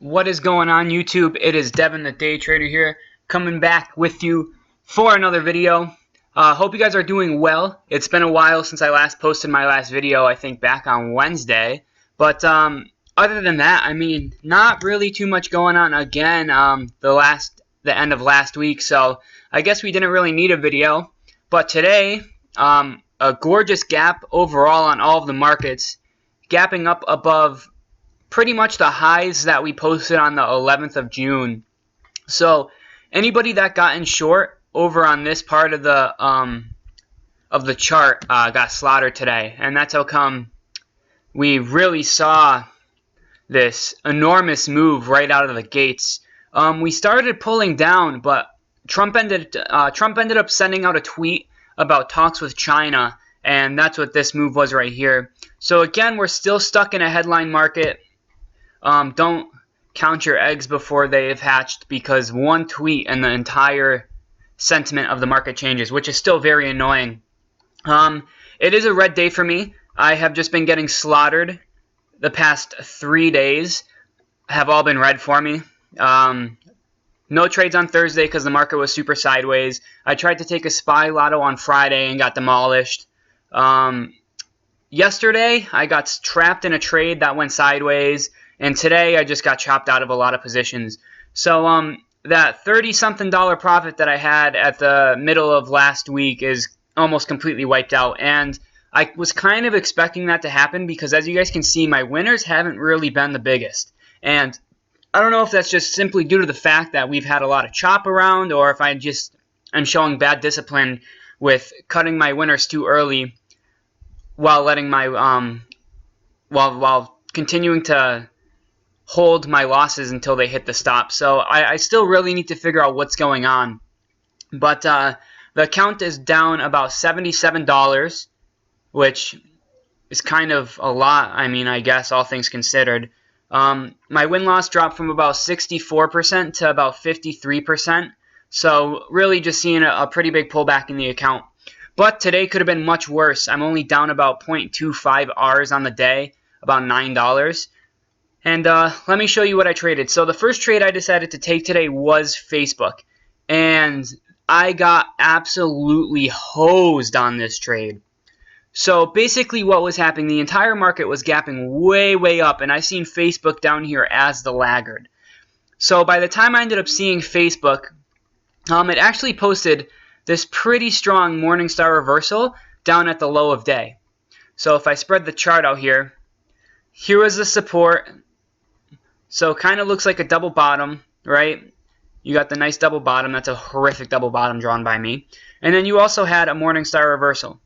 What is going on, YouTube? It is Devin the Day Trader here, coming back with you for another video. Hope you guys are doing well. It's been a while since I last posted my last video, I think back on Wednesday. But other than that, I mean, not really too much going on again the end of last week. So I guess we didn't really need a video. But today, a gorgeous gap overall on all of the markets, gapping up above pretty much the highs that we posted on the 11th of June. So anybody that got in short over on this part of the chart got slaughtered today, and that's how come we really saw this enormous move right out of the gates. We started pulling down, but Trump ended up sending out a tweet about talks with China, and that's what this move was right here. So again, we're still stuck in a headline market. Don't count your eggs before they have hatched, because one tweet and the entire sentiment of the market changes, which is still very annoying. It is a red day for me. I have just been getting slaughtered. The past 3 days have all been red for me. No trades on Thursday because the market was super sideways. I tried to take a SPY lotto on Friday and got demolished. Yesterday, I got trapped in a trade that went sideways. And today, I just got chopped out of a lot of positions. So that $30-something profit that I had at the middle of last week is almost completely wiped out. And I was kind of expecting that to happen because, as you guys can see, my winners haven't really been the biggest. And I don't know if that's just simply due to the fact that we've had a lot of chop around, or if I just am showing bad discipline with cutting my winners too early while letting my while continuing to hold my losses until they hit the stop. So I still really need to figure out what's going on. But the account is down about $77, which is kind of a lot. I mean, I guess all things considered. My win-loss dropped from about 64% to about 53%. So really just seeing a pretty big pullback in the account. But today could have been much worse. I'm only down about 0.25 Rs on the day, about $9. And let me show you what I traded. So the first trade I decided to take today was Facebook. And I got absolutely hosed on this trade. So basically what was happening, the entire market was gapping way, way up. And I seen Facebook down here as the laggard. So by the time I ended up seeing Facebook, it actually posted this pretty strong Morningstar reversal down at the low of day. So if I spread the chart out here, here was the support. So kind of looks like a double bottom, right? You got the nice double bottom. That's a horrific double bottom drawn by me. And then you also had a Morningstar reversal.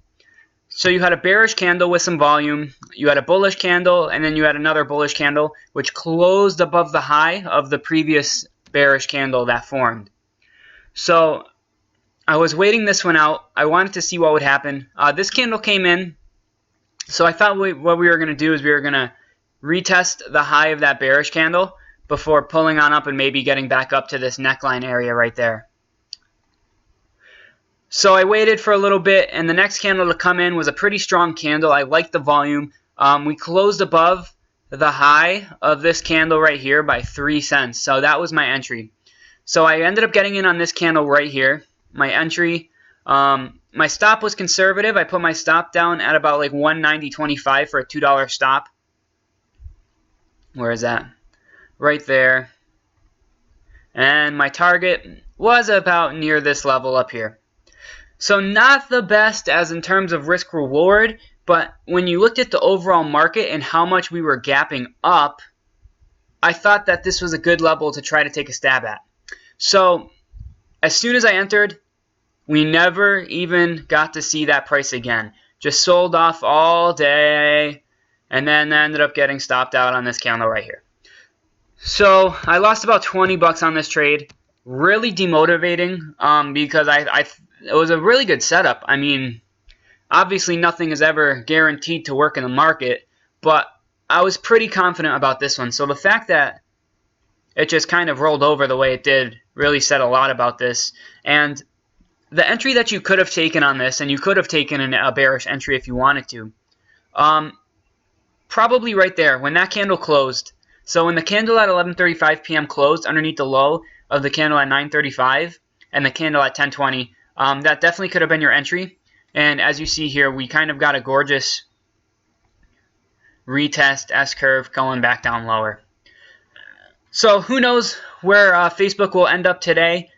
So you had a bearish candle with some volume. You had a bullish candle, and then you had another bullish candle, which closed above the high of the previous bearish candle that formed. So I was waiting this one out. I wanted to see what would happen. This candle came in. So I thought what we were going to do is we were going to retest the high of that bearish candle before pulling on up and maybe getting back up to this neckline area right there. So I waited for a little bit, and the next candle to come in was a pretty strong candle. I liked the volume. We closed above the high of this candle right here by 3 cents. So that was my entry. So I ended up getting in on this candle right here. My entry, my stop was conservative. I put my stop down at about like 190.25 for a $2 stop. Where is that? Right there. And my target was about near this level up here. So not the best as in terms of risk reward, but when you looked at the overall market and how much we were gapping up, I thought that this was a good level to try to take a stab at. So as soon as I entered, we never even got to see that price again. Just sold off all day, and then ended up getting stopped out on this candle right here. So I lost about 20 bucks on this trade. Really demotivating because it was a really good setup. I mean, obviously nothing is ever guaranteed to work in the market, but I was pretty confident about this one. So the fact that it just kind of rolled over the way it did really said a lot about this. And the entry that you could have taken on this, and you could have taken a bearish entry if you wanted to, probably right there when that candle closed, So when the candle at 11:35 p.m. closed underneath the low of the candle at 9:35 and the candle at 10:20, that definitely could have been your entry. And as you see here, we kind of got a gorgeous retest S-curve going back down lower. So who knows where Facebook will end up today.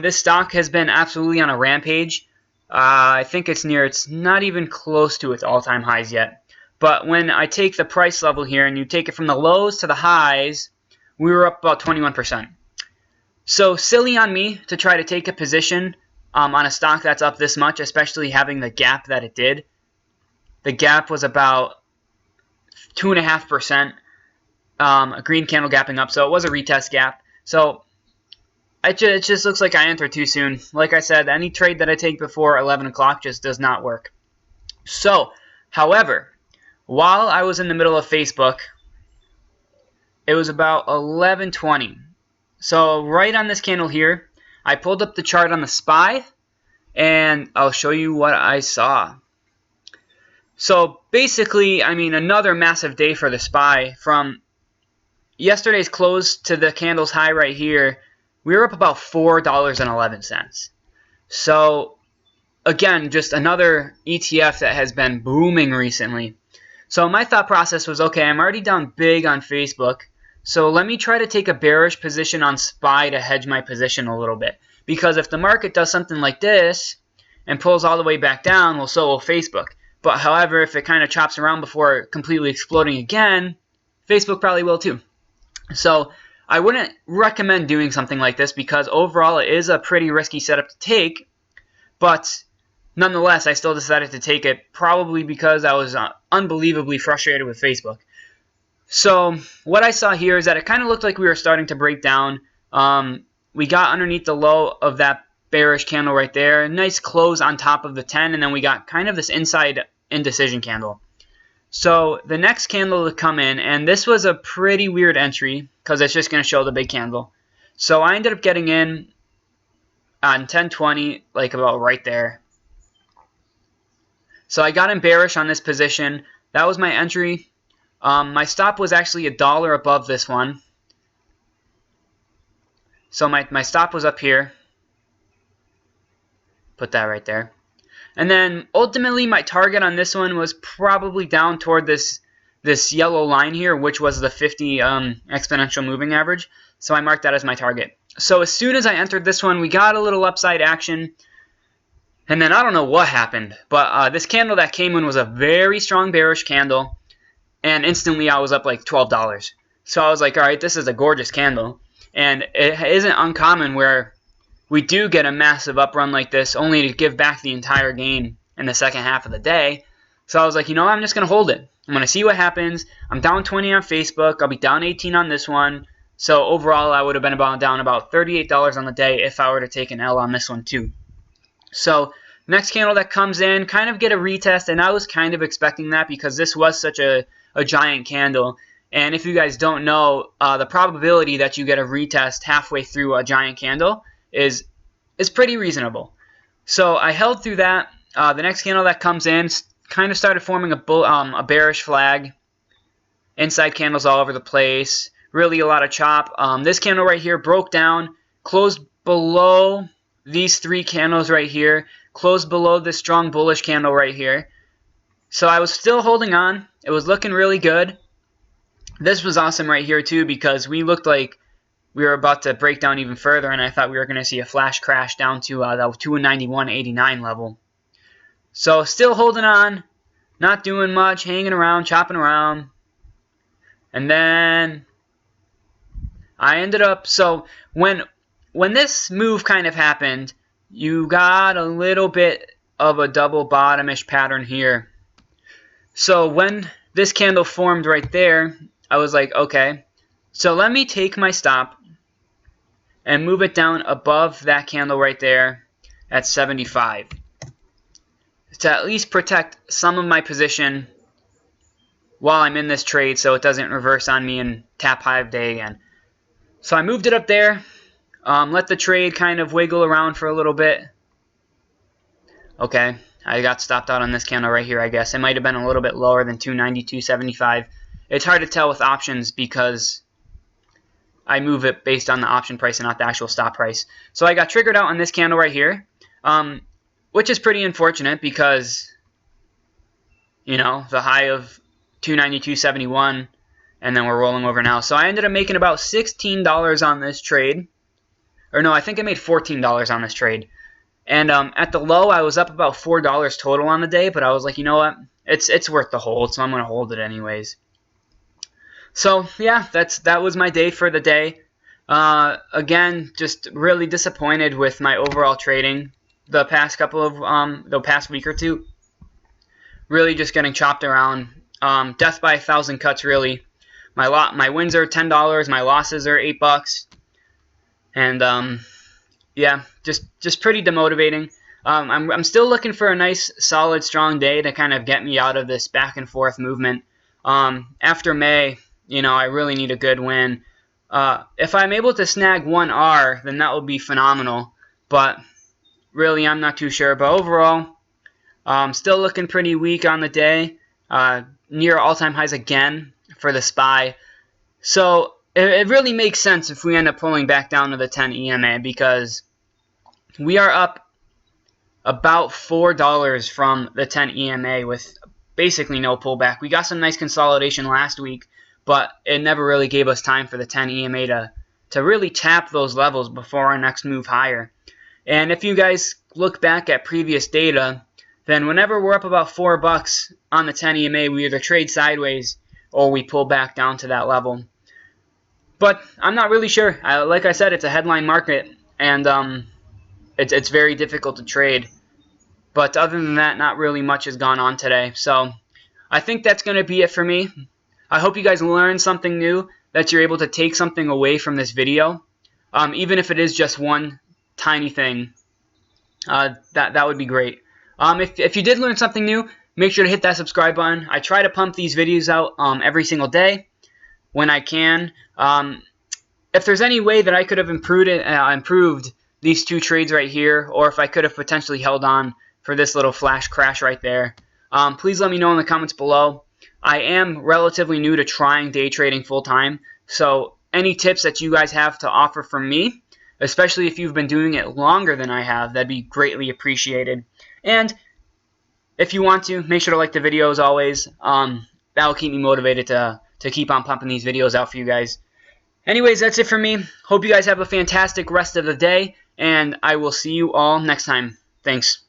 This stock has been absolutely on a rampage. I think it's not even close to its all-time highs yet. But when I take the price level here and you take it from the lows to the highs, we were up about 21%. So silly on me to try to take a position on a stock that's up this much, especially having the gap that it did. The gap was about 2.5%, a green candle gapping up, so it was a retest gap. So it just looks like I entered too soon. Like I said, any trade that I take before 11 o'clock just does not work. So, however, while I was in the middle of Facebook, it was about 11:20. So right on this candle here, I pulled up the chart on the SPY, and I'll show you what I saw. So basically, I mean, another massive day for the SPY. From yesterday's close to the candle's high right here, we were up about $4.11. So again, just another ETF that has been booming recently. So my thought process was, okay, I'm already down big on Facebook, so let me try to take a bearish position on SPY to hedge my position a little bit. Because if the market does something like this and pulls all the way back down, well, so will Facebook. But however, if it kind of chops around before completely exploding again, Facebook probably will too. So I wouldn't recommend doing something like this because overall it is a pretty risky setup to take. But nonetheless, I still decided to take it, probably because I was unbelievably frustrated with Facebook. So what I saw here is that it kind of looked like we were starting to break down. We got underneath the low of that bearish candle right there. A nice close on top of the 10, and then we got kind of this inside indecision candle. So the next candle to come in, and this was a pretty weird entry because it's just going to show the big candle. So I ended up getting in on 1020, like about right there. So I got in bearish on this position. That was my entry. My stop was actually $1 above this one. So my stop was up here. Put that right there. And then ultimately my target on this one was probably down toward this yellow line here, which was the 50 exponential moving average. So I marked that as my target. So as soon as I entered this one, we got a little upside action. And then I don't know what happened, but this candle that came in was a very strong bearish candle. And instantly I was up like $12. So I was like, all right, this is a gorgeous candle. And it isn't uncommon where we do get a massive uprun like this only to give back the entire gain in the second half of the day. So I was like, you know, I'm just going to hold it. I'm going to see what happens. I'm down 20 on Facebook. I'll be down 18 on this one. So overall, I would have been down about $38 on the day if I were to take an L on this one too. So next candle that comes in, kind of get a retest, and I was kind of expecting that because this was such a giant candle. And if you guys don't know, the probability that you get a retest halfway through a giant candle is pretty reasonable. So I held through that. The next candle that comes in kind of started forming a bearish flag. Inside candles all over the place. Really a lot of chop. This candle right here broke down, closed below these three candles right here, closed below this strong bullish candle right here. So I was still holding on. It was looking really good. This was awesome right here too because we looked like we were about to break down even further, and I thought we were going to see a flash crash down to that 291.89 level. So still holding on, not doing much, hanging around, chopping around. And then I ended up, so when this move kind of happened, you got a little bit of a double bottomish pattern here. So when this candle formed right there, I was like, okay, so let me take my stop and move it down above that candle right there at 75 to at least protect some of my position while I'm in this trade so it doesn't reverse on me and tap high of day again. So I moved it up there, let the trade kind of wiggle around for a little bit. Okay, I got stopped out on this candle right here, I guess. It might have been a little bit lower than 290, 275. It's hard to tell with options because I move it based on the option price and not the actual stop price. So I got triggered out on this candle right here, which is pretty unfortunate because, you know, the high of 292.71, and then we're rolling over now. So I ended up making about $16 on this trade. Or no, I think I made $14 on this trade. And at the low, I was up about $4 total on the day, but I was like, you know what? It's worth the hold, so I'm going to hold it anyways. So yeah, that was my day for the day. Again, just really disappointed with my overall trading the past the past week or two. Really just getting chopped around. Death by 1,000 cuts, really. My wins are $10, my losses are $8, and yeah, just pretty demotivating. I'm still looking for a nice, solid, strong day to kind of get me out of this back and forth movement. After May, you know, I really need a good win. If I'm able to snag 1R, then that would be phenomenal. But really, I'm not too sure. But overall, still looking pretty weak on the day. Near all-time highs again for the SPY. So it really makes sense if we end up pulling back down to the 10 EMA, because we are up about $4 from the 10 EMA with basically no pullback. We got some nice consolidation last week, but it never really gave us time for the 10 EMA to really tap those levels before our next move higher. And if you guys look back at previous data, then whenever we're up about $4 on the 10 EMA, we either trade sideways or we pull back down to that level. But I'm not really sure. Like I said, it's a headline market, and it's very difficult to trade. But other than that, not really much has gone on today. So I think that's going to be it for me. I hope you guys learned something new, that you're able to take something away from this video, even if it is just one tiny thing. That would be great. If you did learn something new, make sure to hit that subscribe button. I try to pump these videos out every single day when I can. If there's any way that I could have improved these two trades right here, or if I could have potentially held on for this little flash crash right there, please let me know in the comments below. I am relatively new to trying day trading full time, so any tips that you guys have to offer from me, especially if you've been doing it longer than I have, that'd be greatly appreciated. And if you want to, make sure to like the video as always. That'll keep me motivated to keep on pumping these videos out for you guys. Anyways, that's it for me. Hope you guys have a fantastic rest of the day, and I will see you all next time. Thanks.